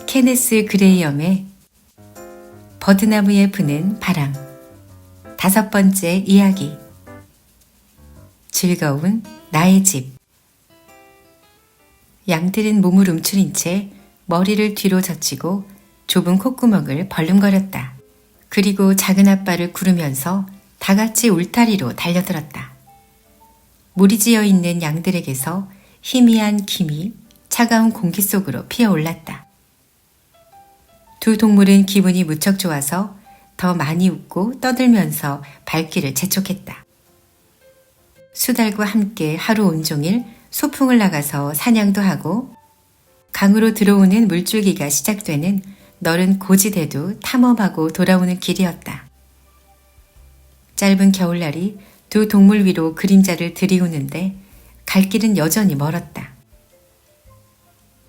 케네스 그레이엄의 버드나무에 부는 바람. 5번째 이야기. 즐거운 나의 집. 양들은 몸을 움츠린 채 머리를 뒤로 젖히고 좁은 콧구멍을 벌름거렸다. 그리고 작은 아빠를 구르면서 다 같이 울타리로 달려들었다. 무리지어 있는 양들에게서 희미한 김이 차가운 공기 속으로 피어올랐다. 두 동물은 기분이 무척 좋아서 더 많이 웃고 떠들면서 발길을 재촉했다. 수달과 함께 하루 온종일 소풍을 나가서 사냥도 하고 강으로 들어오는 물줄기가 시작되는 너른 고지대도 탐험하고 돌아오는 길이었다. 짧은 겨울날이 두 동물 위로 그림자를 들이우는데 갈 길은 여전히 멀었다.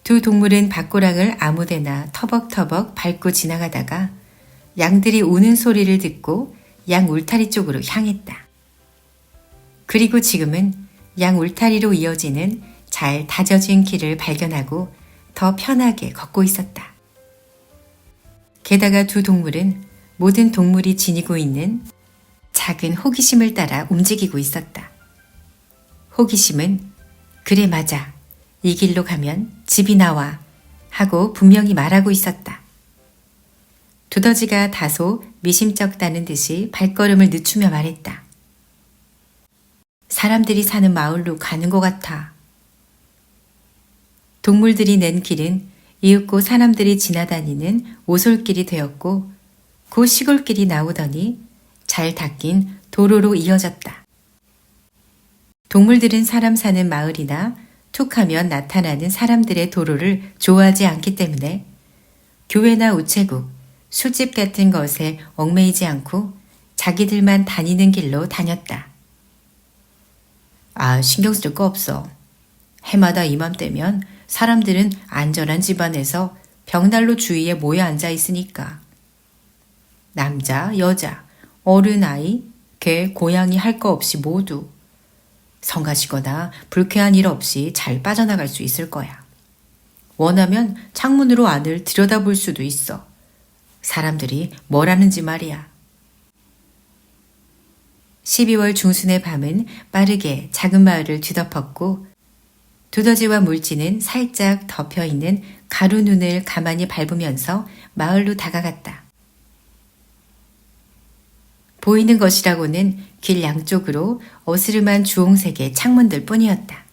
두 동물은 밭고랑을 아무데나 터벅터벅 밟고 지나가다가 양들이 우는 소리를 듣고 양 울타리 쪽으로 향했다. 그리고 지금은 양 울타리로 이어지는 잘 다져진 길을 발견하고 더 편하게 걷고 있었다. 게다가 두 동물은 모든 동물이 지니고 있는 작은 호기심을 따라 움직이고 있었다. 호기심은 그래 맞아. 이 길로 가면 집이 나와 하고 분명히 말하고 있었다. 두더지가 다소 미심쩍다는 듯이 발걸음을 늦추며 말했다. 사람들이 사는 마을로 가는 것 같아. 동물들이 낸 길은 이윽고 사람들이 지나다니는 오솔길이 되었고 그 시골길이 나오더니 잘 닦인 도로로 이어졌다. 동물들은 사람 사는 마을이나 툭하면 나타나는 사람들의 도로를 좋아하지 않기 때문에 교회나 우체국, 술집 같은 것에 얽매이지 않고 자기들만 다니는 길로 다녔다. 아, 신경 쓸 거 없어. 해마다 이맘때면 사람들은 안전한 집안에서 벽난로 주위에 모여 앉아 있으니까. 남자, 여자, 어른, 아이, 개, 고양이 할 거 없이 모두 성가시거나 불쾌한 일 없이 잘 빠져나갈 수 있을 거야. 원하면 창문으로 안을 들여다볼 수도 있어. 사람들이 뭘 하는지 말이야. 12월 중순의 밤은 빠르게 작은 마을을 뒤덮었고 두더지와 물지는 살짝 덮여있는 가루 눈을 가만히 밟으면서 마을로 다가갔다. 보이는 것이라고는 길 양쪽으로 어스름한 주홍색의 창문들 뿐이었다.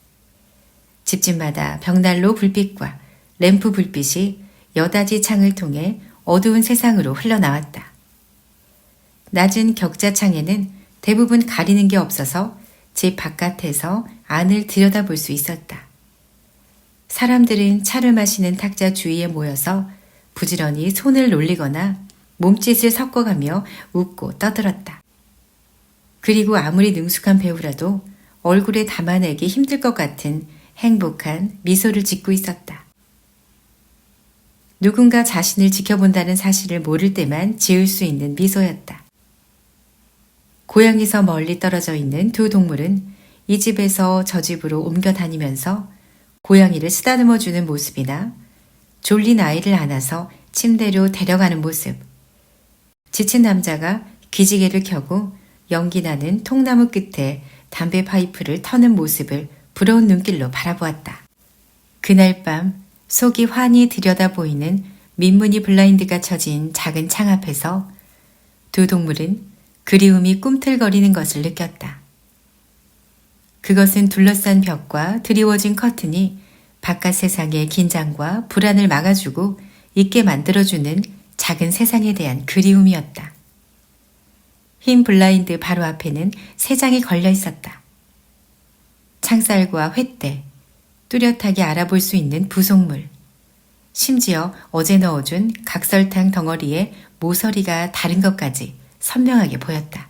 집집마다 벽난로 불빛과 램프 불빛이 여닫이 창을 통해 어두운 세상으로 흘러나왔다. 낮은 격자창에는 대부분 가리는 게 없어서 집 바깥에서 안을 들여다볼 수 있었다. 사람들은 차를 마시는 탁자 주위에 모여서 부지런히 손을 놀리거나 몸짓을 섞어가며 웃고 떠들었다. 그리고 아무리 능숙한 배우라도 얼굴에 담아내기 힘들 것 같은 행복한 미소를 짓고 있었다. 누군가 자신을 지켜본다는 사실을 모를 때만 지을 수 있는 미소였다. 고향에서 멀리 떨어져 있는 두 동물은 이 집에서 저 집으로 옮겨 다니면서 고양이를 쓰다듬어주는 모습이나 졸린 아이를 안아서 침대로 데려가는 모습, 지친 남자가 기지개를 켜고 연기 나는 통나무 끝에 담배 파이프를 터는 모습을 부러운 눈길로 바라보았다. 그날 밤 속이 환히 들여다 보이는 민무늬 블라인드가 쳐진 작은 창 앞에서 두 동물은 그리움이 꿈틀거리는 것을 느꼈다. 그것은 둘러싼 벽과 드리워진 커튼이 바깥 세상의 긴장과 불안을 막아주고 있게 만들어주는 작은 세상에 대한 그리움이었다. 흰 블라인드 바로 앞에는 세 장이 걸려 있었다. 창살과 횃대, 뚜렷하게 알아볼 수 있는 부속물, 심지어 어제 넣어준 각설탕 덩어리에 모서리가 다른 것까지 선명하게 보였다.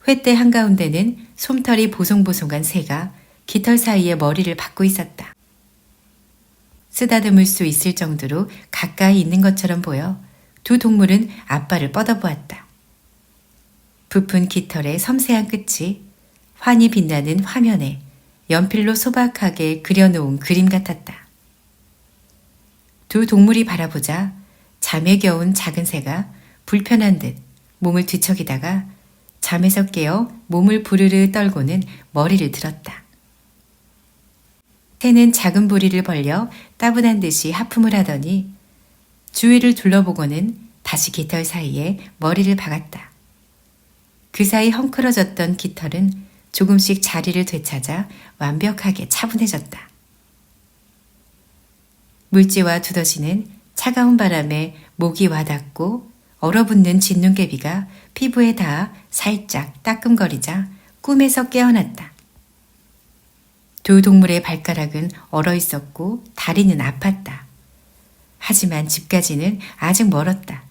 횃대 한가운데는 솜털이 보송보송한 새가 깃털 사이에 머리를 박고 있었다. 쓰다듬을 수 있을 정도로 가까이 있는 것처럼 보여 두 동물은 아빠를 뻗어보았다. 부푼 깃털의 섬세한 끝이 환히 빛나는 화면에 연필로 소박하게 그려놓은 그림 같았다. 두 동물이 바라보자 잠에 겨운 작은 새가 불편한 듯 몸을 뒤척이다가 잠에서 깨어 몸을 부르르 떨고는 머리를 들었다. 새는 작은 부리를 벌려 따분한 듯이 하품을 하더니 주위를 둘러보고는 다시 깃털 사이에 머리를 박았다. 그 사이 헝클어졌던 깃털은 조금씩 자리를 되찾아 완벽하게 차분해졌다. 물지와 두더지는 차가운 바람에 목이 와닿고 얼어붙는 진눈깨비가 피부에 닿아 살짝 따끔거리자 꿈에서 깨어났다. 두 동물의 발가락은 얼어 있었고 다리는 아팠다. 하지만 집까지는 아직 멀었다.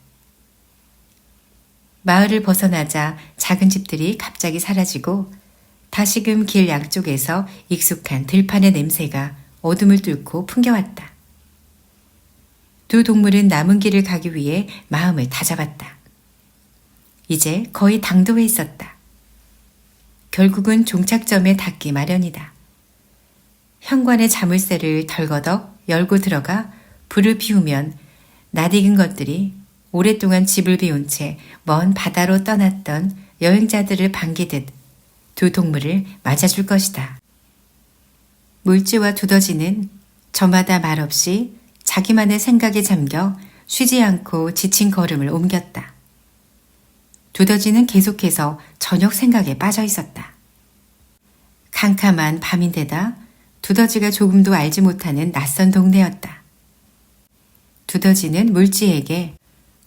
마을을 벗어나자 작은 집들이 갑자기 사라지고 다시금 길 양쪽에서 익숙한 들판의 냄새가 어둠을 뚫고 풍겨왔다. 두 동물은 남은 길을 가기 위해 마음을 다잡았다. 이제 거의 당도에 있었다. 결국은 종착점에 닿기 마련이다. 현관의 자물쇠를 덜거덕 열고 들어가 불을 피우면 낯익은 것들이 오랫동안 집을 비운 채 먼 바다로 떠났던 여행자들을 반기듯 두 동물을 맞아줄 것이다. 물지와 두더지는 저마다 말없이 자기만의 생각에 잠겨 쉬지 않고 지친 걸음을 옮겼다. 두더지는 계속해서 저녁 생각에 빠져 있었다. 캄캄한 밤인데다 두더지가 조금도 알지 못하는 낯선 동네였다. 두더지는 물지에게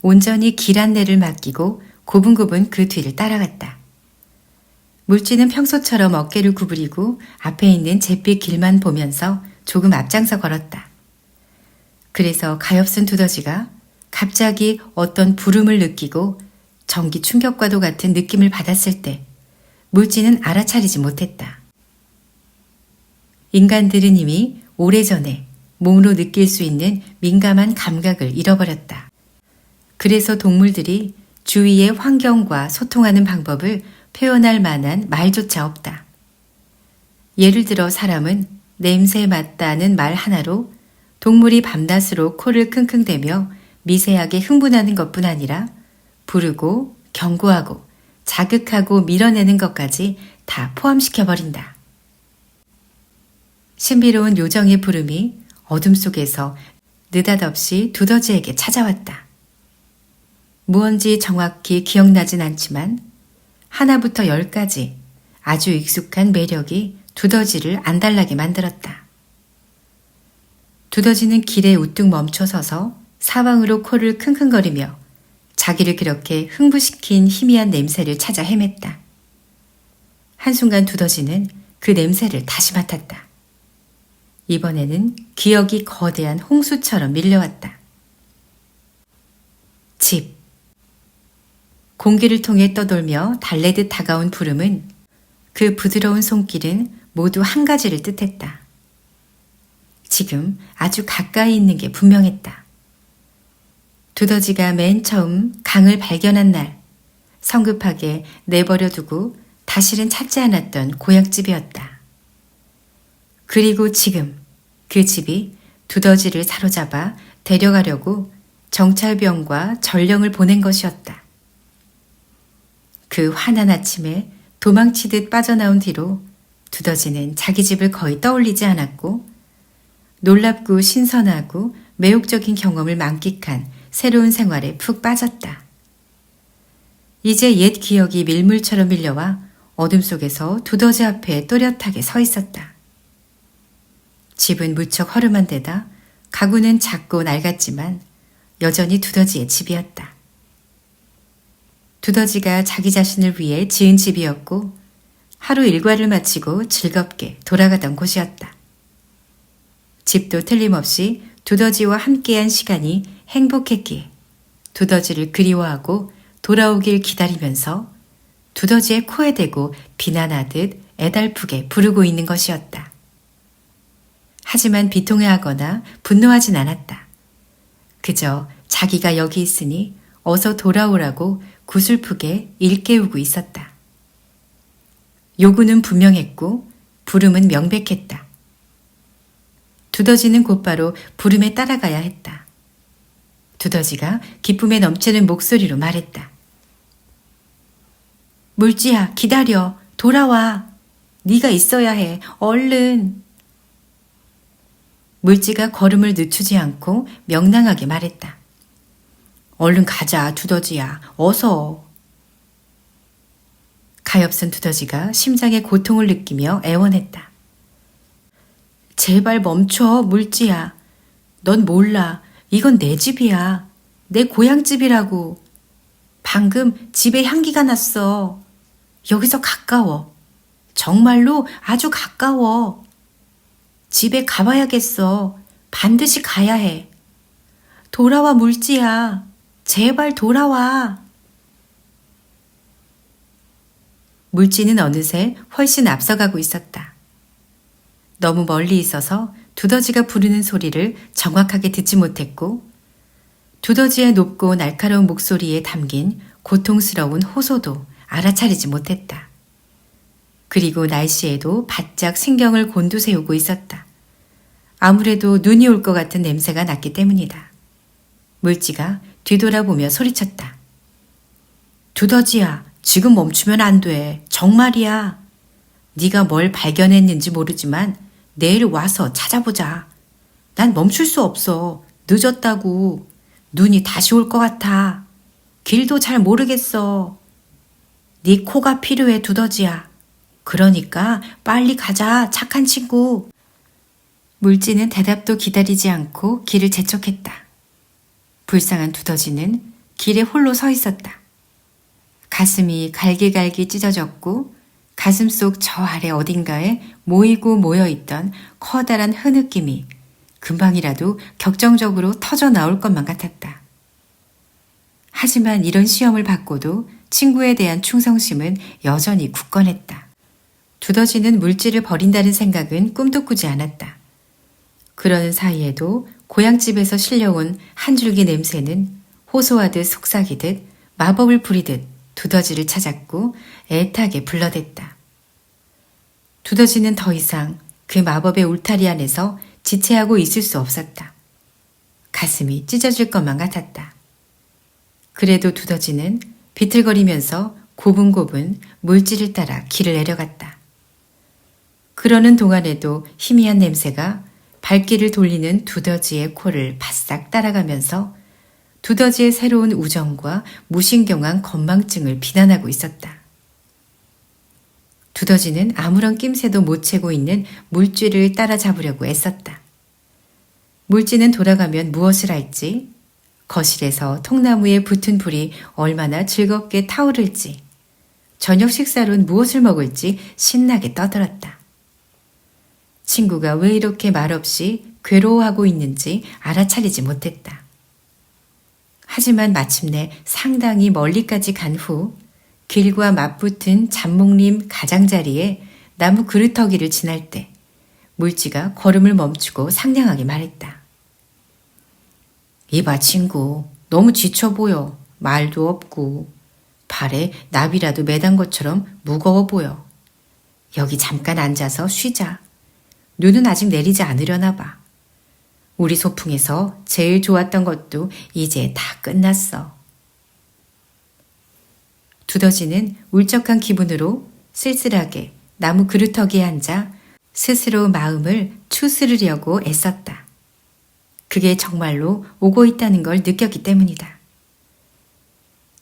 온전히 길 안내를 맡기고 고분고분 그 뒤를 따라갔다. 물지는 평소처럼 어깨를 구부리고 앞에 있는 잿빛 길만 보면서 조금 앞장서 걸었다. 그래서 가엾은 두더지가 갑자기 어떤 부름을 느끼고 전기 충격과도 같은 느낌을 받았을 때 물지는 알아차리지 못했다. 인간들은 이미 오래전에 몸으로 느낄 수 있는 민감한 감각을 잃어버렸다. 그래서 동물들이 주위의 환경과 소통하는 방법을 표현할 만한 말조차 없다. 예를 들어 사람은 냄새 맡다는 말 하나로 동물이 밤낮으로 코를 킁킁대며 미세하게 흥분하는 것뿐 아니라 부르고 경고하고 자극하고 밀어내는 것까지 다 포함시켜버린다. 신비로운 요정의 부름이 어둠 속에서 느닷없이 두더지에게 찾아왔다. 무언지 정확히 기억나진 않지만 하나부터 10까지 아주 익숙한 매력이 두더지를 안달나게 만들었다. 두더지는 길에 우뚝 멈춰 서서 사방으로 코를 킁킁거리며 자기를 그렇게 흥부시킨 희미한 냄새를 찾아 헤맸다. 한순간 두더지는 그 냄새를 다시 맡았다. 이번에는 기억이 거대한 홍수처럼 밀려왔다. 집. 공기를 통해 떠돌며 달래듯 다가온 부름은 그 부드러운 손길은 모두 한 가지를 뜻했다. 지금 아주 가까이 있는 게 분명했다. 두더지가 맨 처음 강을 발견한 날 성급하게 내버려 두고 다시는 찾지 않았던 고향집이었다. 그리고 지금 그 집이 두더지를 사로잡아 데려가려고 정찰병과 전령을 보낸 것이었다. 그 환한 아침에 도망치듯 빠져나온 뒤로 두더지는 자기 집을 거의 떠올리지 않았고 놀랍고 신선하고 매혹적인 경험을 만끽한 새로운 생활에 푹 빠졌다. 이제 옛 기억이 밀물처럼 밀려와 어둠 속에서 두더지 앞에 또렷하게 서 있었다. 집은 무척 허름한 데다 가구는 작고 낡았지만 여전히 두더지의 집이었다. 두더지가 자기 자신을 위해 지은 집이었고 하루 일과를 마치고 즐겁게 돌아가던 곳이었다. 집도 틀림없이 두더지와 함께한 시간이 행복했기에 두더지를 그리워하고 돌아오길 기다리면서 두더지의 코에 대고 비난하듯 애달프게 부르고 있는 것이었다. 하지만 비통해하거나 분노하진 않았다. 그저 자기가 여기 있으니 어서 돌아오라고 구슬프게 일깨우고 있었다. 요구는 분명했고 부름은 명백했다. 두더지는 곧바로 부름에 따라가야 했다. 두더지가 기쁨에 넘치는 목소리로 말했다. 물지야, 기다려. 돌아와. 네가 있어야 해. 얼른. 물지가 걸음을 늦추지 않고 명랑하게 말했다. 얼른 가자, 두더지야. 어서. 가엾은 두더지가 심장에 고통을 느끼며 애원했다. 제발 멈춰, 물지야. 넌 몰라. 이건 내 집이야. 내 고향집이라고. 방금 집에 향기가 났어. 여기서 가까워. 정말로 아주 가까워. 집에 가봐야겠어. 반드시 가야 해. 돌아와, 물지야. 제발 돌아와. 물지는 어느새 훨씬 앞서가고 있었다. 너무 멀리 있어서 두더지가 부르는 소리를 정확하게 듣지 못했고 두더지의 높고 날카로운 목소리에 담긴 고통스러운 호소도 알아차리지 못했다. 그리고 날씨에도 바짝 신경을 곤두세우고 있었다. 아무래도 눈이 올 것 같은 냄새가 났기 때문이다. 물지가 뒤돌아보며 소리쳤다. 두더지야, 지금 멈추면 안 돼. 정말이야. 네가 뭘 발견했는지 모르지만 내일 와서 찾아보자. 난 멈출 수 없어. 늦었다고. 눈이 다시 올 것 같아. 길도 잘 모르겠어. 네 코가 필요해, 두더지야. 그러니까 빨리 가자, 착한 친구. 물지는 대답도 기다리지 않고 길을 재촉했다. 불쌍한 두더지는 길에 홀로 서 있었다. 가슴이 갈기갈기 찢어졌고 가슴 속 저 아래 어딘가에 모이고 모여있던 커다란 흐느낌이 금방이라도 격정적으로 터져 나올 것만 같았다. 하지만 이런 시험을 받고도 친구에 대한 충성심은 여전히 굳건했다. 두더지는 물질을 버린다는 생각은 꿈도 꾸지 않았다. 그러는 사이에도 고향집에서 실려온 한 줄기 냄새는 호소하듯 속삭이듯 마법을 부리듯 두더지를 찾았고 애타게 불러댔다. 두더지는 더 이상 그 마법의 울타리 안에서 지체하고 있을 수 없었다. 가슴이 찢어질 것만 같았다. 그래도 두더지는 비틀거리면서 고분고분 물질을 따라 길을 내려갔다. 그러는 동안에도 희미한 냄새가 발길을 돌리는 두더지의 코를 바싹 따라가면서 두더지의 새로운 우정과 무신경한 건망증을 비난하고 있었다. 두더지는 아무런 낌새도 못 채고 있는 물쥐를 따라잡으려고 애썼다. 물쥐는 돌아가면 무엇을 할지, 거실에서 통나무에 붙은 불이 얼마나 즐겁게 타오를지, 저녁 식사로는 무엇을 먹을지 신나게 떠들었다. 친구가 왜 이렇게 말없이 괴로워하고 있는지 알아차리지 못했다. 하지만 마침내 상당히 멀리까지 간 후 길과 맞붙은 잡목림 가장자리에 나무 그루터기를 지날 때 물쥐가 걸음을 멈추고 상냥하게 말했다. 이봐 친구, 너무 지쳐 보여. 말도 없고 발에 나비라도 매단 것처럼 무거워 보여. 여기 잠깐 앉아서 쉬자. 눈은 아직 내리지 않으려나 봐. 우리 소풍에서 제일 좋았던 것도 이제 다 끝났어. 두더지는 울적한 기분으로 쓸쓸하게 나무 그루터기에 앉아 스스로 마음을 추스르려고 애썼다. 그게 정말로 오고 있다는 걸 느꼈기 때문이다.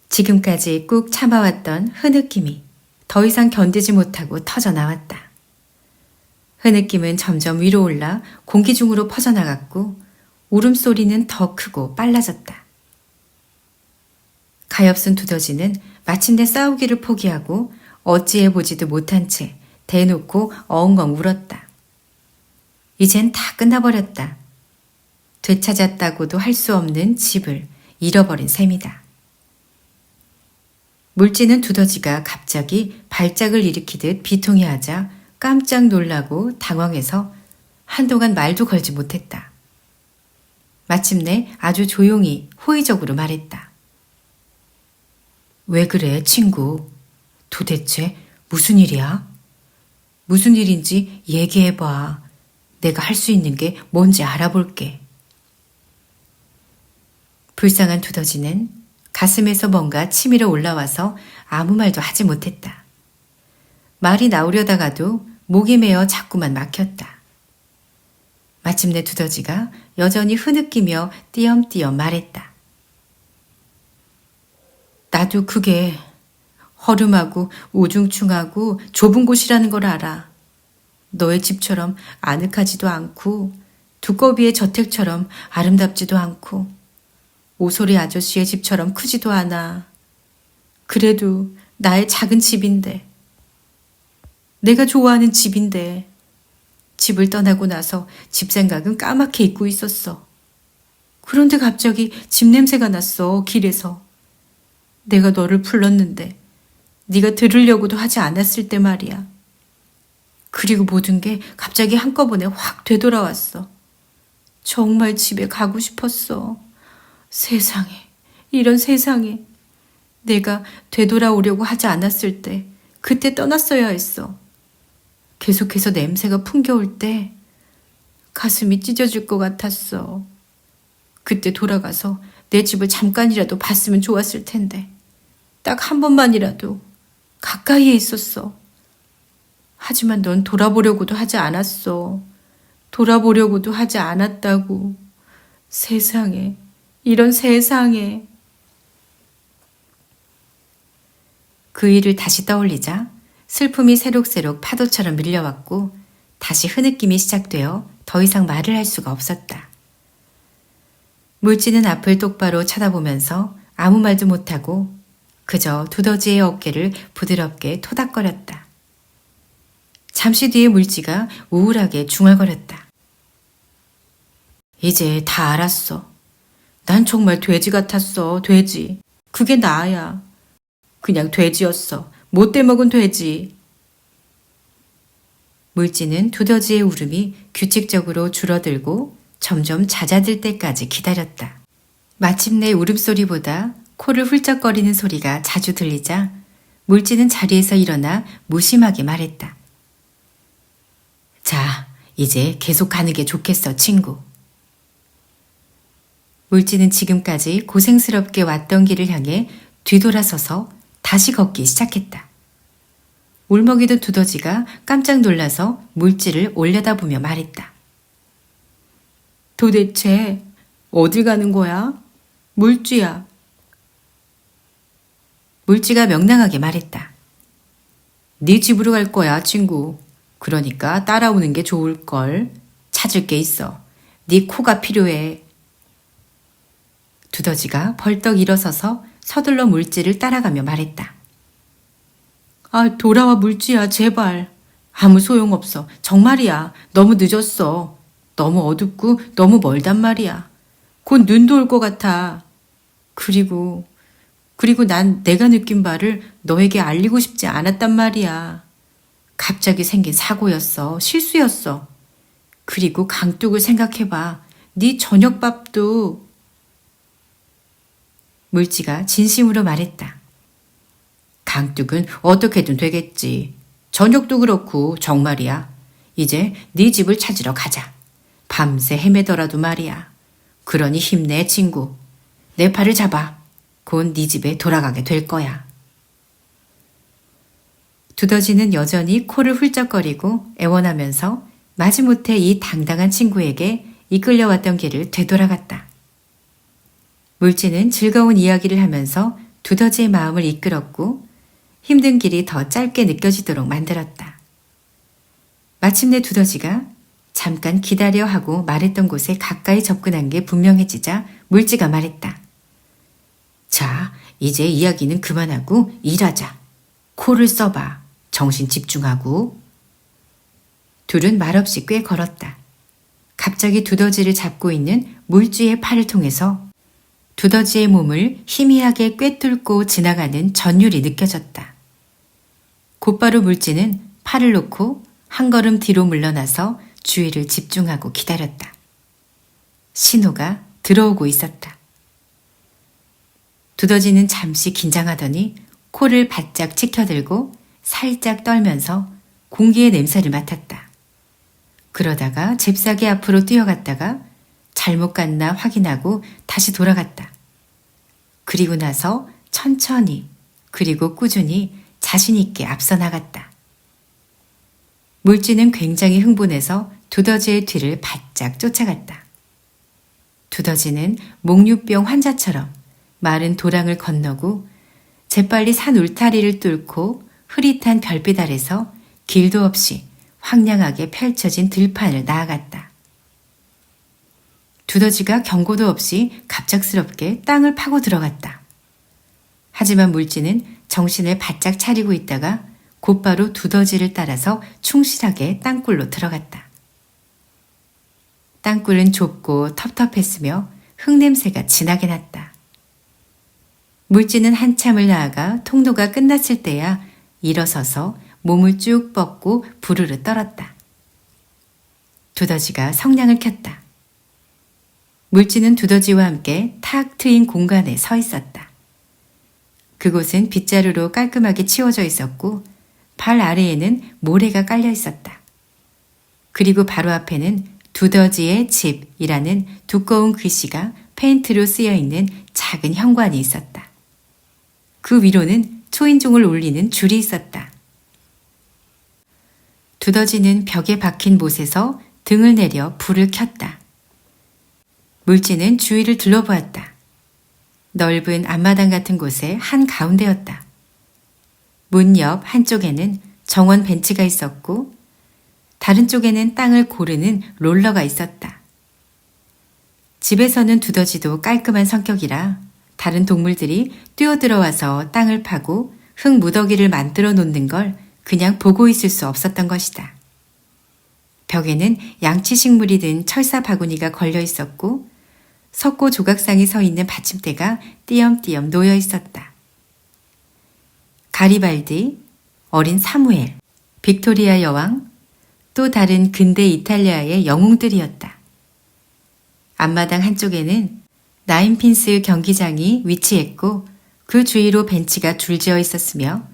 지금까지 꾹 참아왔던 흐느낌이 더 이상 견디지 못하고 터져 나왔다. 흐느낌은 점점 위로 올라 공기 중으로 퍼져나갔고 울음소리는 더 크고 빨라졌다. 가엾은 두더지는 마침내 싸우기를 포기하고 어찌해보지도 못한 채 대놓고 엉엉 울었다. 이젠 다 끝나버렸다. 되찾았다고도 할 수 없는 집을 잃어버린 셈이다. 물쥐는 두더지가 갑자기 발작을 일으키듯 비통해하자 깜짝 놀라고 당황해서 한동안 말도 걸지 못했다. 마침내 아주 조용히 호의적으로 말했다. 왜 그래, 친구? 도대체 무슨 일이야? 무슨 일인지 얘기해봐. 내가 할 수 있는 게 뭔지 알아볼게. 불쌍한 두더지는 가슴에서 뭔가 치밀어 올라와서 아무 말도 하지 못했다. 말이 나오려다가도 목이 메어 자꾸만 막혔다. 마침내 두더지가 여전히 흐느끼며 띄엄띄엄 말했다. 나도 그게 허름하고 우중충하고 좁은 곳이라는 걸 알아. 너의 집처럼 아늑하지도 않고 두꺼비의 저택처럼 아름답지도 않고 오소리 아저씨의 집처럼 크지도 않아. 그래도 나의 작은 집인데, 내가 좋아하는 집인데, 집을 떠나고 나서 집 생각은 까맣게 잊고 있었어. 그런데 갑자기 집 냄새가 났어, 길에서. 내가 너를 불렀는데 네가 들으려고도 하지 않았을 때 말이야. 그리고 모든 게 갑자기 한꺼번에 확 되돌아왔어. 정말 집에 가고 싶었어. 세상에, 이런 세상에. 내가 되돌아오려고 하지 않았을 때 그때 떠났어야 했어. 계속해서 냄새가 풍겨올 때 가슴이 찢어질 것 같았어. 그때 돌아가서 내 집을 잠깐이라도 봤으면 좋았을 텐데 딱 한 번만이라도 가까이에 있었어. 하지만 넌 돌아보려고도 하지 않았어. 돌아보려고도 하지 않았다고. 세상에, 이런 세상에. 그 일을 다시 떠올리자 슬픔이 새록새록 파도처럼 밀려왔고 다시 흐느낌이 시작되어 더 이상 말을 할 수가 없었다. 물지는 앞을 똑바로 쳐다보면서 아무 말도 못하고 그저 두더지의 어깨를 부드럽게 토닥거렸다. 잠시 뒤에 물지가 우울하게 중얼거렸다. 이제 다 알았어. 난 정말 돼지 같았어, 돼지. 그게 나야. 그냥 돼지였어. 못돼 먹은 돼지. 물지는 두더지의 울음이 규칙적으로 줄어들고 점점 잦아들 때까지 기다렸다. 마침내 울음소리보다 코를 훌쩍거리는 소리가 자주 들리자 물지는 자리에서 일어나 무심하게 말했다. 자, 이제 계속 가는 게 좋겠어, 친구. 물지는 지금까지 고생스럽게 왔던 길을 향해 뒤돌아서서 다시 걷기 시작했다. 울먹이던 두더지가 깜짝 놀라서 물지를 올려다보며 말했다. 도대체 어딜 가는 거야? 물지야. 물지가 명랑하게 말했다. 네 집으로 갈 거야, 친구. 그러니까 따라오는 게 좋을걸. 찾을 게 있어. 네 코가 필요해. 두더지가 벌떡 일어서서 서둘러 물지를 따라가며 말했다. 아, 돌아와 물지야, 제발. 아무 소용없어. 정말이야. 너무 늦었어. 너무 어둡고 너무 멀단 말이야. 곧 눈도 올 것 같아. 그리고 난 내가 느낀 바를 너에게 알리고 싶지 않았단 말이야. 갑자기 생긴 사고였어. 실수였어. 그리고 강둑을 생각해봐. 네 저녁밥도. 물지가 진심으로 말했다. 강둑은 어떻게든 되겠지. 저녁도 그렇고 정말이야. 이제 네 집을 찾으러 가자. 밤새 헤매더라도 말이야. 그러니 힘내, 친구. 내 팔을 잡아. 곧 네 집에 돌아가게 될 거야. 두더지는 여전히 코를 훌쩍거리고 애원하면서 마지못해 이 당당한 친구에게 이끌려왔던 길을 되돌아갔다. 물지는 즐거운 이야기를 하면서 두더지의 마음을 이끌었고 힘든 길이 더 짧게 느껴지도록 만들었다. 마침내 두더지가 잠깐 기다려 하고 말했던 곳에 가까이 접근한 게 분명해지자 물지가 말했다. 자, 이제 이야기는 그만하고 일하자. 코를 써봐. 정신 집중하고. 둘은 말없이 꽤 걸었다. 갑자기 두더지를 잡고 있는 물쥐의 팔을 통해서 두더지의 몸을 희미하게 꿰뚫고 지나가는 전율이 느껴졌다. 곧바로 물쥐는 팔을 놓고 한 걸음 뒤로 물러나서 주위를 집중하고 기다렸다. 신호가 들어오고 있었다. 두더지는 잠시 긴장하더니 코를 바짝 치켜들고 살짝 떨면서 공기의 냄새를 맡았다. 그러다가 잽싸게 앞으로 뛰어갔다가 잘못 갔나 확인하고 다시 돌아갔다. 그리고 나서 천천히 그리고 꾸준히 자신 있게 앞서 나갔다. 물지는 굉장히 흥분해서 두더지의 뒤를 바짝 쫓아갔다. 두더지는 목류병 환자처럼 마른 도랑을 건너고 재빨리 산 울타리를 뚫고 흐릿한 별빛 아래서 길도 없이 황량하게 펼쳐진 들판을 나아갔다. 두더지가 경고도 없이 갑작스럽게 땅을 파고 들어갔다. 하지만 물지는 정신을 바짝 차리고 있다가 곧바로 두더지를 따라서 충실하게 땅굴로 들어갔다. 땅굴은 좁고 텁텁했으며 흙냄새가 진하게 났다. 물지는 한참을 나아가 통로가 끝났을 때야 일어서서 몸을 쭉 뻗고 부르르 떨었다. 두더지가 성냥을 켰다. 물지는 두더지와 함께 탁 트인 공간에 서 있었다. 그곳은 빗자루로 깔끔하게 치워져 있었고 발 아래에는 모래가 깔려 있었다. 그리고 바로 앞에는 두더지의 집이라는 두꺼운 글씨가 페인트로 쓰여 있는 작은 현관이 있었다. 그 위로는 초인종을 울리는 줄이 있었다. 두더지는 벽에 박힌 못에서 등을 내려 불을 켰다. 물지는 주위를 둘러보았다. 넓은 앞마당 같은 곳의 한가운데였다. 문 옆 한쪽에는 정원 벤치가 있었고 다른 쪽에는 땅을 고르는 롤러가 있었다. 집에서는 두더지도 깔끔한 성격이라 다른 동물들이 뛰어들어와서 땅을 파고 흙 무더기를 만들어 놓는 걸 그냥 보고 있을 수 없었던 것이다. 벽에는 양치식물이 든 철사 바구니가 걸려 있었고 석고 조각상이 서 있는 받침대가 띄엄띄엄 놓여 있었다. 가리발디, 어린 사무엘, 빅토리아 여왕, 또 다른 근대 이탈리아의 영웅들이었다. 앞마당 한쪽에는 나인핀스 경기장이 위치했고 그 주위로 벤치가 줄지어 있었으며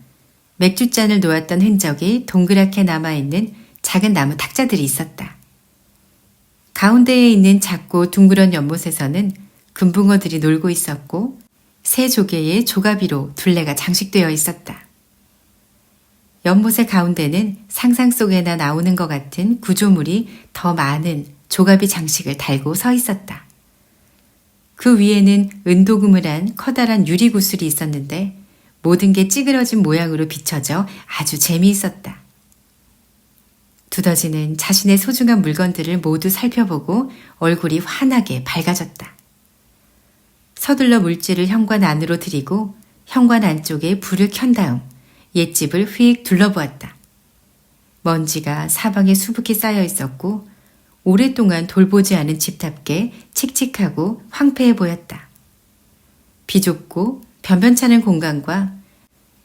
맥주잔을 놓았던 흔적이 동그랗게 남아있는 작은 나무 탁자들이 있었다. 가운데에 있는 작고 둥그런 연못에서는 금붕어들이 놀고 있었고 새 조개의 조가비로 둘레가 장식되어 있었다. 연못의 가운데는 상상 속에나 나오는 것 같은 구조물이 더 많은 조가비 장식을 달고 서 있었다. 그 위에는 은도구물한 커다란 유리구슬이 있었는데 모든 게 찌그러진 모양으로 비춰져 아주 재미있었다. 두더지는 자신의 소중한 물건들을 모두 살펴보고 얼굴이 환하게 밝아졌다. 서둘러 물질을 현관 안으로 들이고 현관 안쪽에 불을 켠 다음 옛집을 휙 둘러보았다. 먼지가 사방에 수북히 쌓여 있었고 오랫동안 돌보지 않은 집답게 칙칙하고 황폐해 보였다. 비좁고 변변찮은 공간과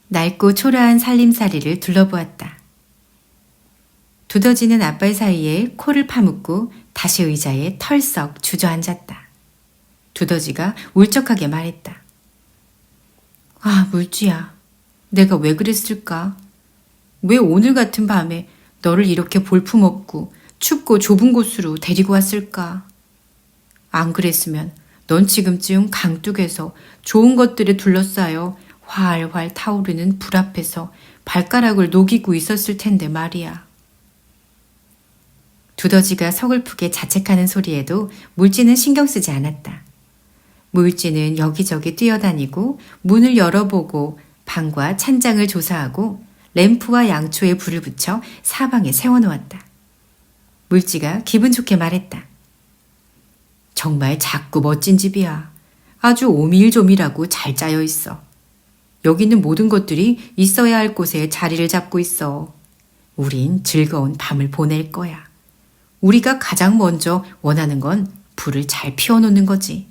낡고 초라한 살림살이를 둘러보았다. 두더지는 앞발 사이에 코를 파묻고 다시 의자에 털썩 주저앉았다. 두더지가 울적하게 말했다. 아, 물지야. 내가 왜 그랬을까? 왜 오늘 같은 밤에 너를 이렇게 볼품없고 춥고 좁은 곳으로 데리고 왔을까? 안 그랬으면 넌 지금쯤 강둑에서 좋은 것들에 둘러싸여 활활 타오르는 불 앞에서 발가락을 녹이고 있었을 텐데 말이야. 두더지가 서글프게 자책하는 소리에도 물지는 신경 쓰지 않았다. 물지는 여기저기 뛰어다니고 문을 열어보고 방과 찬장을 조사하고 램프와 양초에 불을 붙여 사방에 세워놓았다. 물지가 기분 좋게 말했다. 정말 작고 멋진 집이야. 아주 오밀조밀하고 잘 짜여 있어. 여기 있는 모든 것들이 있어야 할 곳에 자리를 잡고 있어. 우린 즐거운 밤을 보낼 거야. 우리가 가장 먼저 원하는 건 불을 잘 피워놓는 거지.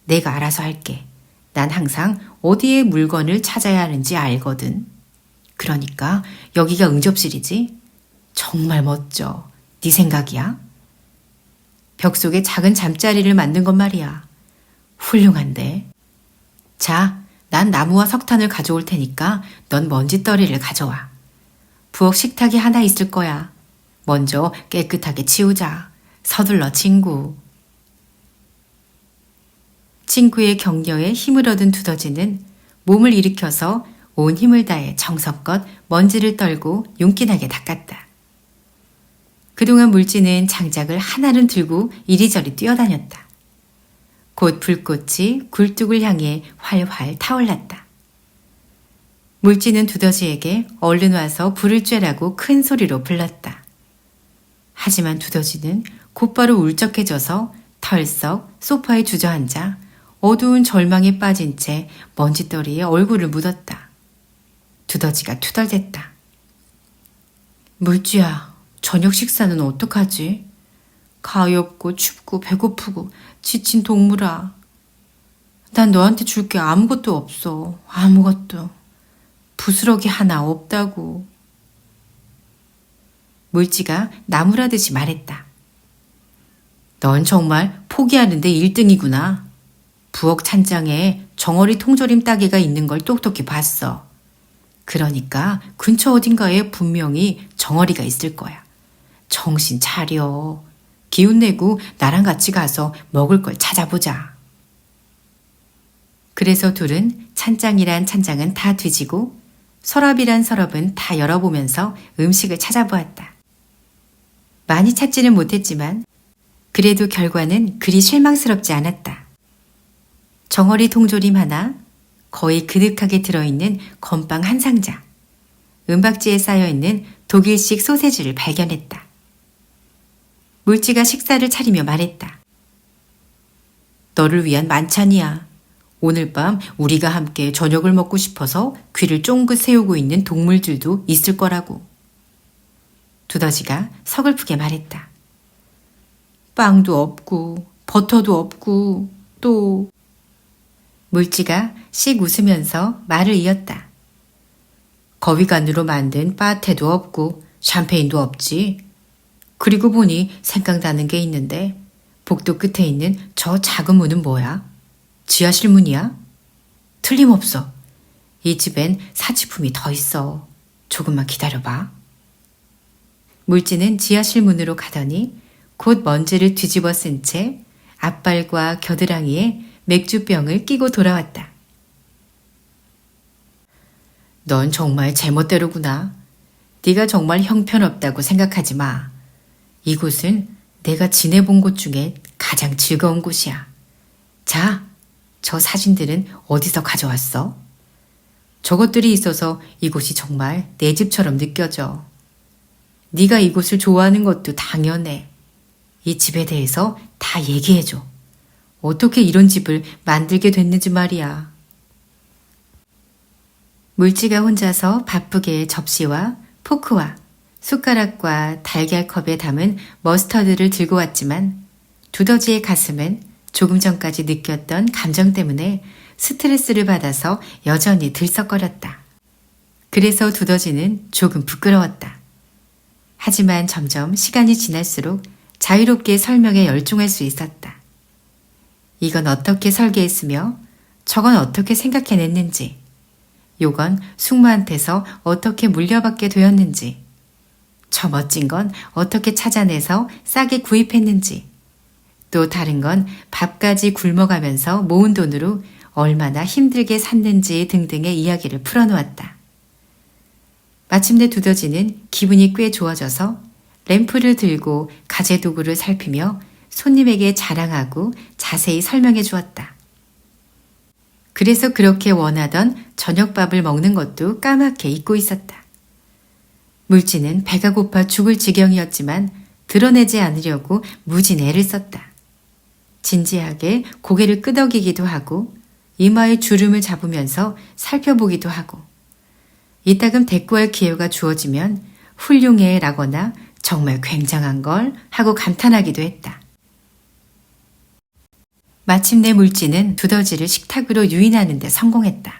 내가 알아서 할게. 난 항상 어디에 물건을 찾아야 하는지 알거든. 그러니까 여기가 응접실이지? 정말 멋져. 네 생각이야? 벽 속에 작은 잠자리를 만든 건 말이야. 훌륭한데. 자, 난 나무와 석탄을 가져올 테니까 넌 먼지떨이를 가져와. 부엌 식탁이 하나 있을 거야. 먼저 깨끗하게 치우자. 서둘러 친구. 친구의 격려에 힘을 얻은 두더지는 몸을 일으켜서 온 힘을 다해 정성껏 먼지를 떨고 용기나게 닦았다. 그동안 물지는 장작을 하나는 들고 이리저리 뛰어다녔다. 곧 불꽃이 굴뚝을 향해 활활 타올랐다. 물지는 두더지에게 얼른 와서 불을 쬐라고 큰 소리로 불렀다. 하지만 두더지는 곧바로 울적해져서 털썩 소파에 주저앉아 어두운 절망에 빠진 채 먼지떨이에 얼굴을 묻었다. 두더지가 투덜댔다. 물쥐야, 저녁 식사는 어떡하지? 가엾고 춥고 배고프고 지친 동물아. 난 너한테 줄 게 아무것도 없어. 아무것도. 부스러기 하나 없다고. 물쥐가 나무라듯이 말했다. 넌 정말 포기하는데 1등이구나. 부엌 찬장에 정어리 통조림 따개가 있는 걸 똑똑히 봤어. 그러니까 근처 어딘가에 분명히 정어리가 있을 거야. 정신 차려. 기운내고 나랑 같이 가서 먹을 걸 찾아보자. 그래서 둘은 찬장이란 찬장은 다 뒤지고 서랍이란 서랍은 다 열어보면서 음식을 찾아보았다. 많이 찾지는 못했지만 그래도 결과는 그리 실망스럽지 않았다. 정어리 통조림 하나, 거의 그득하게 들어있는 건빵 한 상자, 은박지에 쌓여있는 독일식 소세지를 발견했다. 물쥐가 식사를 차리며 말했다. 너를 위한 만찬이야. 오늘 밤 우리가 함께 저녁을 먹고 싶어서 귀를 쫑긋 세우고 있는 동물들도 있을 거라고. 두더지가 서글프게 말했다. 빵도 없고 버터도 없고 또... 물쥐가 씩 웃으면서 말을 이었다. 거위간으로 만든 빠테도 없고 샴페인도 없지. 그리고 보니 생각나는 게 있는데 복도 끝에 있는 저 작은 문은 뭐야? 지하실 문이야? 틀림없어. 이 집엔 사치품이 더 있어. 조금만 기다려봐. 물쥐는 지하실 문으로 가더니 곧 먼지를 뒤집어 쓴 채 앞발과 겨드랑이에 맥주병을 끼고 돌아왔다. 넌 정말 제멋대로구나. 네가 정말 형편없다고 생각하지 마. 이곳은 내가 지내본 곳 중에 가장 즐거운 곳이야. 자, 저 사진들은 어디서 가져왔어? 저것들이 있어서 이곳이 정말 내 집처럼 느껴져. 네가 이곳을 좋아하는 것도 당연해. 이 집에 대해서 다 얘기해줘. 어떻게 이런 집을 만들게 됐는지 말이야. 물쥐가 혼자서 바쁘게 접시와 포크와 숟가락과 달걀컵에 담은 머스터드를 들고 왔지만 두더지의 가슴은 조금 전까지 느꼈던 감정 때문에 스트레스를 받아서 여전히 들썩거렸다. 그래서 두더지는 조금 부끄러웠다. 하지만 점점 시간이 지날수록 자유롭게 설명에 열중할 수 있었다. 이건 어떻게 설계했으며 저건 어떻게 생각해냈는지, 요건 숙모한테서 어떻게 물려받게 되었는지, 저 멋진 건 어떻게 찾아내서 싸게 구입했는지, 또 다른 건 밥까지 굶어가면서 모은 돈으로 얼마나 힘들게 샀는지 등등의 이야기를 풀어놓았다. 마침내 두더지는 기분이 꽤 좋아져서 램프를 들고 가재도구를 살피며 손님에게 자랑하고 자세히 설명해 주었다. 그래서 그렇게 원하던 저녁밥을 먹는 것도 까맣게 잊고 있었다. 물쥐는 배가 고파 죽을 지경이었지만 드러내지 않으려고 무진 애를 썼다. 진지하게 고개를 끄덕이기도 하고 이마에 주름을 잡으면서 살펴보기도 하고 이따금 대꾸할 기회가 주어지면 훌륭해 라거나 정말 굉장한 걸 하고 감탄하기도 했다. 마침내 물쥐는 두더지를 식탁으로 유인하는 데 성공했다.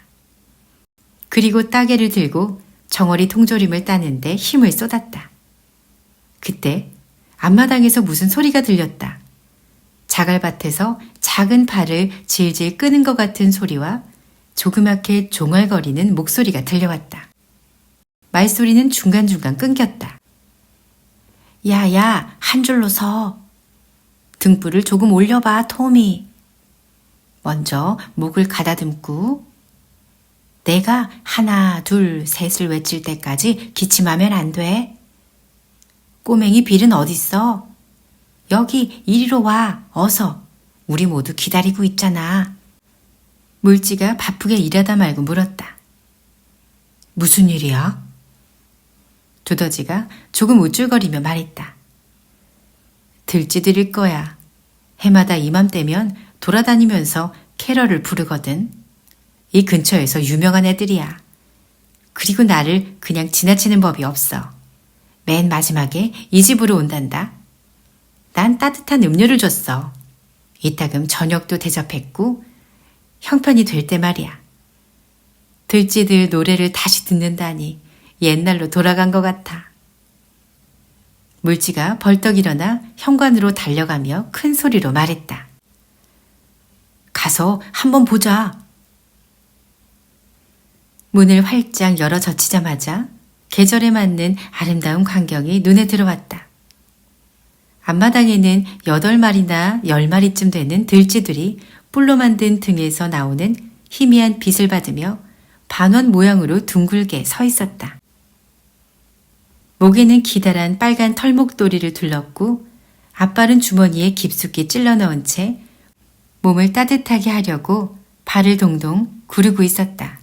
그리고 따개를 들고 정어리 통조림을 따는데 힘을 쏟았다. 그때 앞마당에서 무슨 소리가 들렸다. 자갈밭에서 작은 발을 질질 끄는 것 같은 소리와 조그맣게 종알거리는 목소리가 들려왔다. 말소리는 중간중간 끊겼다. 야야, 한 줄로 서. 등불을 조금 올려봐, 토미. 먼저 목을 가다듬고 내가 하나, 둘, 셋을 외칠 때까지 기침하면 안 돼. 꼬맹이 빌은 어딨어? 여기 이리로 와, 어서. 우리 모두 기다리고 있잖아. 물지가 바쁘게 일하다 말고 물었다. 무슨 일이야? 두더지가 조금 우쭐거리며 말했다. 들쥐들일 거야. 해마다 이맘때면 돌아다니면서 캐럴을 부르거든. 이 근처에서 유명한 애들이야. 그리고 나를 그냥 지나치는 법이 없어. 맨 마지막에 이 집으로 온단다. 난 따뜻한 음료를 줬어. 이따금 저녁도 대접했고 형편이 될 때 말이야. 들쥐들 노래를 다시 듣는다니 옛날로 돌아간 것 같아. 물지가 벌떡 일어나 현관으로 달려가며 큰 소리로 말했다. 가서 한번 보자. 문을 활짝 열어 젖히자마자 계절에 맞는 아름다운 광경이 눈에 들어왔다. 앞마당에는 8마리나 10마리쯤 되는 들쥐들이 뿔로 만든 등에서 나오는 희미한 빛을 받으며 반원 모양으로 둥글게 서 있었다. 목에는 기다란 빨간 털목도리를 둘렀고 앞발은 주머니에 깊숙이 찔러 넣은 채 몸을 따뜻하게 하려고 발을 동동 구르고 있었다.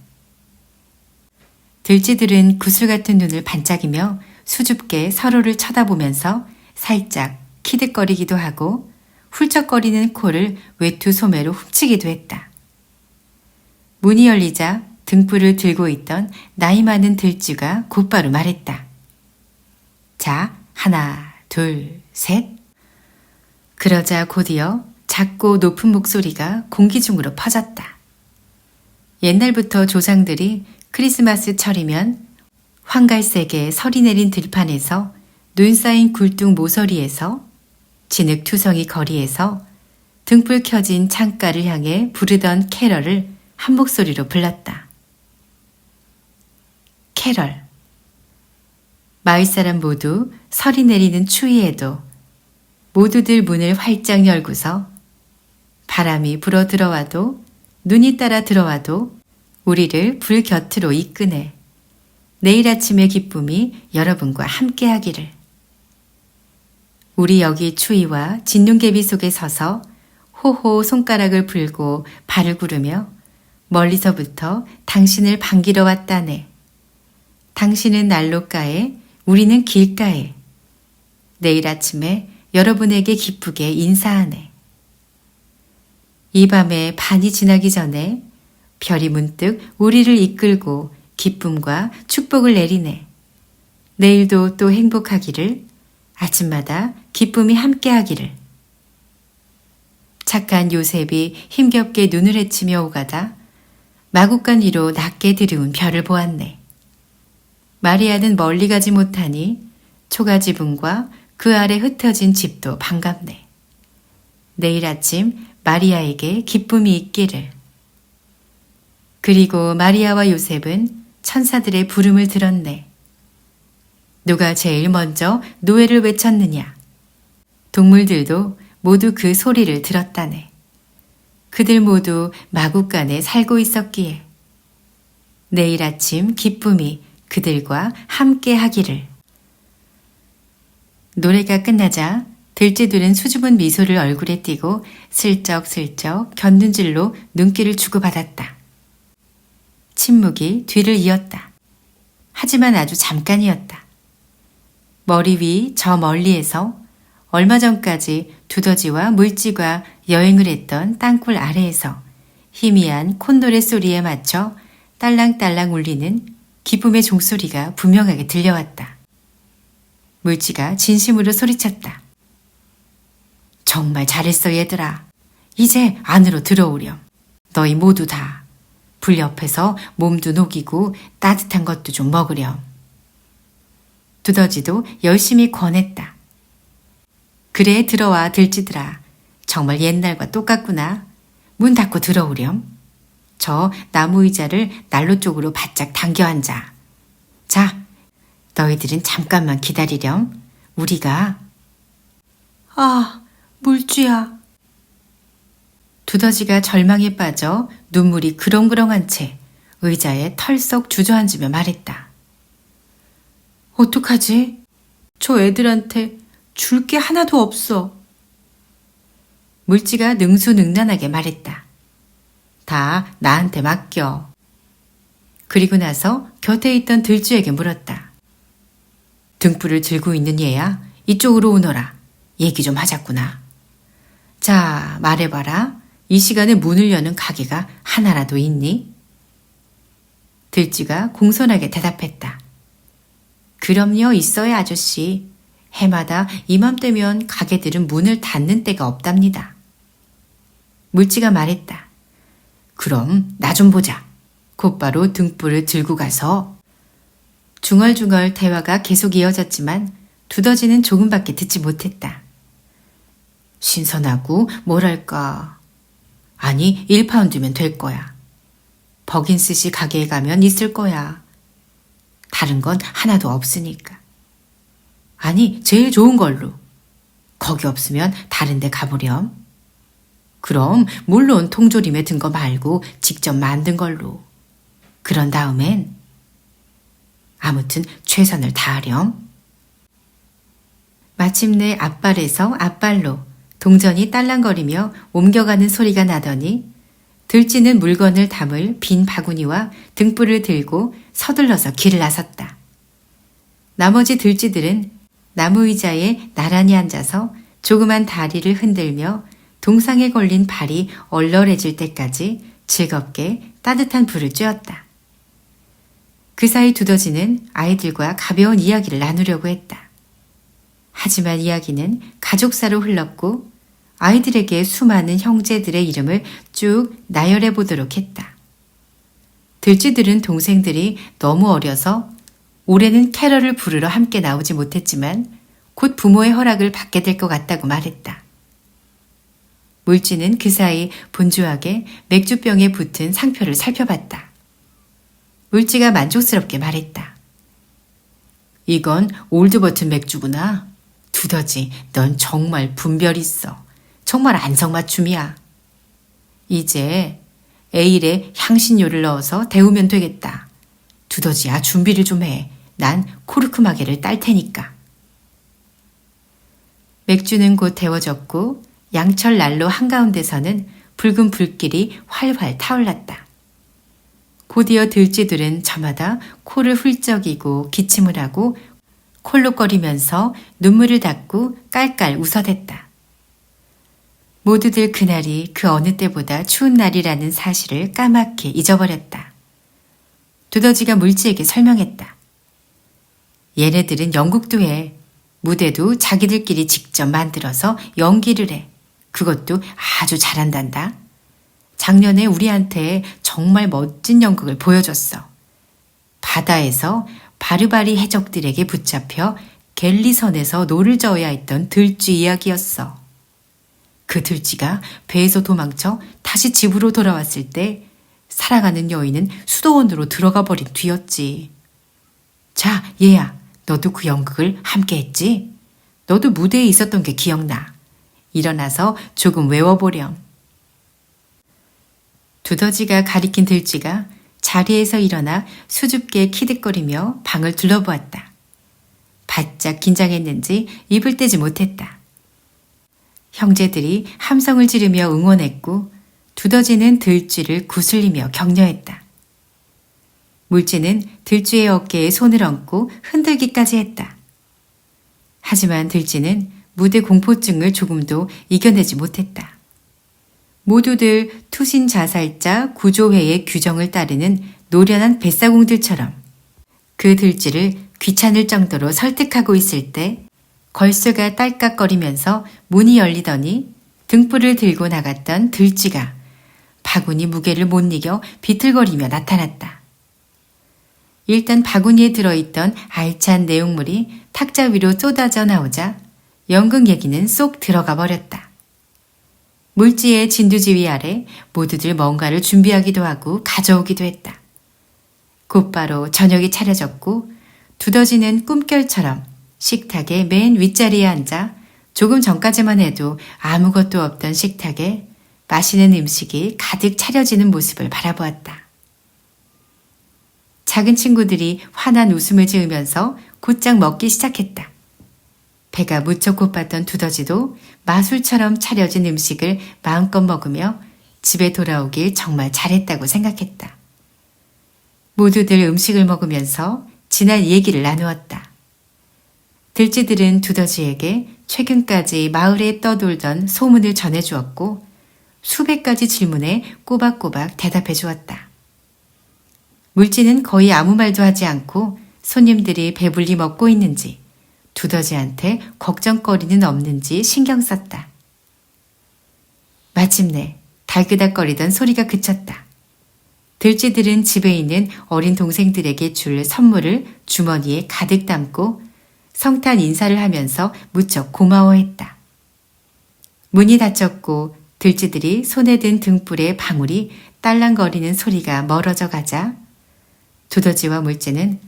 들쥐들은 구슬 같은 눈을 반짝이며 수줍게 서로를 쳐다보면서 살짝 키득거리기도 하고 훌쩍거리는 코를 외투 소매로 훔치기도 했다. 문이 열리자 등불을 들고 있던 나이 많은 들쥐가 곧바로 말했다. 자, 하나, 둘, 셋. 그러자 곧이어 작고 높은 목소리가 공기 중으로 퍼졌다. 옛날부터 조상들이 크리스마스철이면 황갈색의 설이 내린 들판에서 눈 쌓인 굴뚝 모서리에서 진흙투성이 거리에서 등불 켜진 창가를 향해 부르던 캐럴을 한 목소리로 불렀다. 캐럴. 마을 사람 모두 설이 내리는 추위에도 모두들 문을 활짝 열고서 바람이 불어 들어와도 눈이 따라 들어와도 우리를 불 곁으로 이끄네. 내일 아침의 기쁨이 여러분과 함께하기를. 우리 여기 추위와 진눈개비 속에 서서 호호 손가락을 불고 발을 구르며 멀리서부터 당신을 반기러 왔다네. 당신은 난로가에 우리는 길가에. 내일 아침에 여러분에게 기쁘게 인사하네. 이 밤에 반이 지나기 전에 별이 문득 우리를 이끌고 기쁨과 축복을 내리네. 내일도 또 행복하기를, 아침마다 기쁨이 함께하기를. 착한 요셉이 힘겹게 눈을 헤치며 오가다 마구간 위로 낮게 들이운 별을 보았네. 마리아는 멀리 가지 못하니 초가지붕과 그 아래 흩어진 집도 반갑네. 내일 아침 마리아에게 기쁨이 있기를. 그리고 마리아와 요셉은 천사들의 부름을 들었네. 누가 제일 먼저 노엘을 외쳤느냐? 동물들도 모두 그 소리를 들었다네. 그들 모두 마구간에 살고 있었기에 내일 아침 기쁨이 그들과 함께 하기를. 노래가 끝나자 들쥐들은 수줍은 미소를 얼굴에 띠고 슬쩍슬쩍 곁눈질로 눈길을 주고받았다. 침묵이 뒤를 이었다. 하지만 아주 잠깐이었다. 머리 위 저 멀리에서 얼마 전까지 두더지와 물쥐가 여행을 했던 땅굴 아래에서 희미한 콧노래 소리에 맞춰 딸랑딸랑 울리는 기쁨의 종소리가 분명하게 들려왔다. 물쥐가 진심으로 소리쳤다. 정말 잘했어 얘들아. 이제 안으로 들어오렴. 너희 모두 다. 불 옆에서 몸도 녹이고 따뜻한 것도 좀 먹으렴. 두더지도 열심히 권했다. 그래 들어와 들쥐들아. 정말 옛날과 똑같구나. 문 닫고 들어오렴. 저 나무 의자를 난로 쪽으로 바짝 당겨 앉아. 자, 너희들은 잠깐만 기다리렴. 우리가. 아, 물쥐야. 두더지가 절망에 빠져 눈물이 그렁그렁한 채 의자에 털썩 주저앉으며 말했다. 어떡하지? 저 애들한테 줄 게 하나도 없어. 물쥐가 능수능란하게 말했다. 다 나한테 맡겨. 그리고 나서 곁에 있던 들쥐에게 물었다. 등불을 들고 있는 얘야, 이쪽으로 오너라. 얘기 좀 하자꾸나. 자, 말해봐라. 이 시간에 문을 여는 가게가 하나라도 있니? 들쥐가 공손하게 대답했다. 그럼요, 있어요, 아저씨. 해마다 이맘때면 가게들은 문을 닫는 때가 없답니다. 물쥐가 말했다. 그럼 나 좀 보자. 곧바로 등불을 들고 가서. 중얼중얼 대화가 계속 이어졌지만 두더지는 조금밖에 듣지 못했다. 신선하고 뭐랄까. 아니, 1파운드면 될 거야. 버긴스시 가게에 가면 있을 거야. 다른 건 하나도 없으니까. 아니, 제일 좋은 걸로. 거기 없으면 다른 데 가보렴. 그럼 물론 통조림에 든 거 말고 직접 만든 걸로. 그런 다음엔 아무튼 최선을 다하렴. 마침내 앞발에서 앞발로 동전이 딸랑거리며 옮겨가는 소리가 나더니 들쥐는 물건을 담을 빈 바구니와 등불을 들고 서둘러서 길을 나섰다. 나머지 들쥐들은 나무 의자에 나란히 앉아서 조그만 다리를 흔들며 동상에 걸린 발이 얼얼해질 때까지 즐겁게 따뜻한 불을 쬐었다. 그 사이 두더지는 아이들과 가벼운 이야기를 나누려고 했다. 하지만 이야기는 가족사로 흘렀고 아이들에게 수많은 형제들의 이름을 쭉 나열해 보도록 했다. 들쥐들은 동생들이 너무 어려서 올해는 캐럴을 부르러 함께 나오지 못했지만 곧 부모의 허락을 받게 될 것 같다고 말했다. 물쥐는 그 사이 분주하게 맥주병에 붙은 상표를 살펴봤다. 물쥐가 만족스럽게 말했다. 이건 올드버튼 맥주구나. 두더지, 넌 정말 분별 있어. 정말 안성맞춤이야. 이제 에일에 향신료를 넣어서 데우면 되겠다. 두더지야, 준비를 좀 해. 난 코르크 마개를 딸 테니까. 맥주는 곧 데워졌고 양철 난로 한가운데서는 붉은 불길이 활활 타올랐다. 곧이어 들쥐들은 저마다 코를 훌쩍이고 기침을 하고 콜록거리면서 눈물을 닦고 깔깔 웃어댔다. 모두들 그날이 그 어느 때보다 추운 날이라는 사실을 까맣게 잊어버렸다. 두더지가 물쥐에게 설명했다. 얘네들은 연극도 해. 무대도 자기들끼리 직접 만들어서 연기를 해. 그것도 아주 잘한단다. 작년에 우리한테 정말 멋진 연극을 보여줬어. 바다에서 바르바리 해적들에게 붙잡혀 갤리선에서 노를 저어야 했던 들쥐 이야기였어. 그 들쥐가 배에서 도망쳐 다시 집으로 돌아왔을 때 사랑하는 여인은 수도원으로 들어가 버린 뒤였지. 자, 얘야, 너도 그 연극을 함께 했지? 너도 무대에 있었던 게 기억나. 일어나서 조금 외워보렴. 두더지가 가리킨 들쥐가 자리에서 일어나 수줍게 키득거리며 방을 둘러보았다. 바짝 긴장했는지 입을 떼지 못했다. 형제들이 함성을 지르며 응원했고 두더지는 들쥐를 구슬리며 격려했다. 물쥐는 들쥐의 어깨에 손을 얹고 흔들기까지 했다. 하지만 들쥐는 무대 공포증을 조금도 이겨내지 못했다. 모두들 투신자살자 구조회의 규정을 따르는 노련한 뱃사공들처럼 그 들쥐를 귀찮을 정도로 설득하고 있을 때 걸쇠가 딸깍거리면서 문이 열리더니 등불을 들고 나갔던 들쥐가 바구니 무게를 못 이겨 비틀거리며 나타났다. 일단 바구니에 들어있던 알찬 내용물이 탁자 위로 쏟아져 나오자 연극 얘기는 쏙 들어가 버렸다. 물지의 진두지휘 아래 모두들 뭔가를 준비하기도 하고 가져오기도 했다. 곧바로 저녁이 차려졌고 두더지는 꿈결처럼 식탁의 맨 윗자리에 앉아 조금 전까지만 해도 아무것도 없던 식탁에 맛있는 음식이 가득 차려지는 모습을 바라보았다. 작은 친구들이 환한 웃음을 지으면서 곧장 먹기 시작했다. 배가 무척 고팠던 두더지도 마술처럼 차려진 음식을 마음껏 먹으며 집에 돌아오길 정말 잘했다고 생각했다. 모두들 음식을 먹으면서 지난 얘기를 나누었다. 들쥐들은 두더지에게 최근까지 마을에 떠돌던 소문을 전해주었고 수백 가지 질문에 꼬박꼬박 대답해 주었다. 물지는 거의 아무 말도 하지 않고 손님들이 배불리 먹고 있는지 두더지한테 걱정거리는 없는지 신경 썼다. 마침내 달그닥거리던 소리가 그쳤다. 들쥐들은 집에 있는 어린 동생들에게 줄 선물을 주머니에 가득 담고 성탄 인사를 하면서 무척 고마워했다. 문이 닫혔고 들쥐들이 손에 든 등불의 방울이 딸랑거리는 소리가 멀어져 가자 두더지와 물지는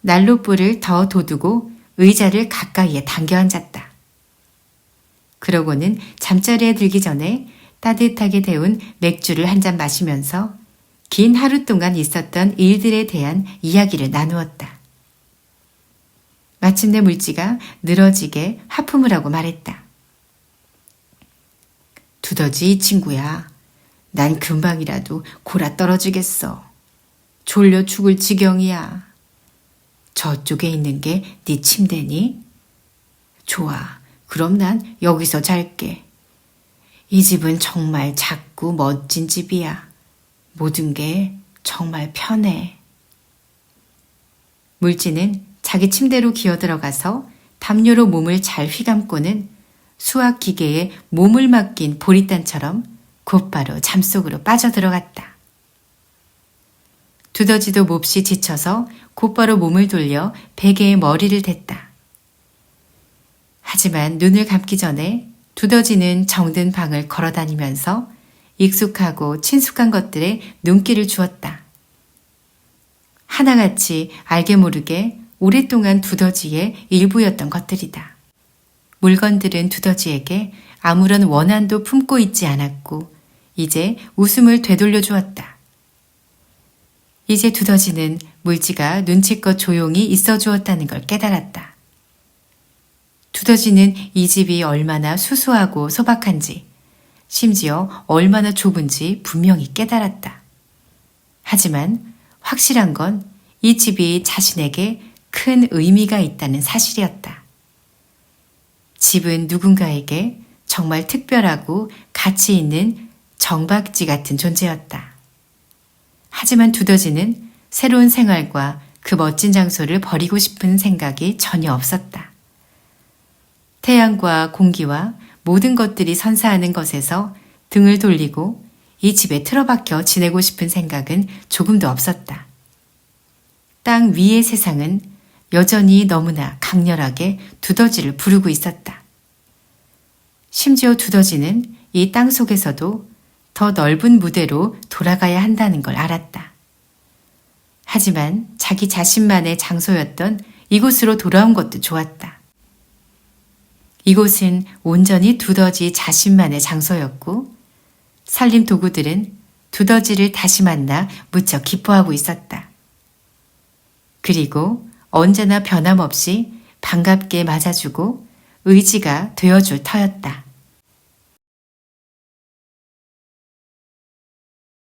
난로불을 더 돋우고 의자를 가까이에 당겨 앉았다. 그러고는 잠자리에 들기 전에 따뜻하게 데운 맥주를 한 잔 마시면서 긴 하루 동안 있었던 일들에 대한 이야기를 나누었다. 마침내 물지가 늘어지게 하품을 하고 말했다. 두더지 친구야, 난 금방이라도 골아 떨어지겠어. 졸려 죽을 지경이야. 저쪽에 있는 게 네 침대니? 좋아, 그럼 난 여기서 잘게. 이 집은 정말 작고 멋진 집이야. 모든 게 정말 편해. 물지는 자기 침대로 기어들어가서 담요로 몸을 잘 휘감고는 수학 기계에 몸을 맡긴 보리단처럼 곧바로 잠속으로 빠져들어갔다. 두더지도 몹시 지쳐서 곧바로 몸을 돌려 베개에 머리를 댔다. 하지만 눈을 감기 전에 두더지는 정든 방을 걸어다니면서 익숙하고 친숙한 것들에 눈길을 주었다. 하나같이 알게 모르게 오랫동안 두더지의 일부였던 것들이다. 물건들은 두더지에게 아무런 원한도 품고 있지 않았고 이제 웃음을 되돌려 주었다. 이제 두더지는 물지가 눈치껏 조용히 있어 주었다는 걸 깨달았다. 두더지는 이 집이 얼마나 수수하고 소박한지, 심지어 얼마나 좁은지 분명히 깨달았다. 하지만 확실한 건 이 집이 자신에게 큰 의미가 있다는 사실이었다. 집은 누군가에게 정말 특별하고 가치 있는 정박지 같은 존재였다. 하지만 두더지는 새로운 생활과 그 멋진 장소를 버리고 싶은 생각이 전혀 없었다. 태양과 공기와 모든 것들이 선사하는 것에서 등을 돌리고 이 집에 틀어박혀 지내고 싶은 생각은 조금도 없었다. 땅 위의 세상은 여전히 너무나 강렬하게 두더지를 부르고 있었다. 심지어 두더지는 이 땅 속에서도 더 넓은 무대로 돌아가야 한다는 걸 알았다. 하지만 자기 자신만의 장소였던 이곳으로 돌아온 것도 좋았다. 이곳은 온전히 두더지 자신만의 장소였고 살림 도구들은 두더지를 다시 만나 무척 기뻐하고 있었다. 그리고 언제나 변함없이 반갑게 맞아주고 의지가 되어줄 터였다.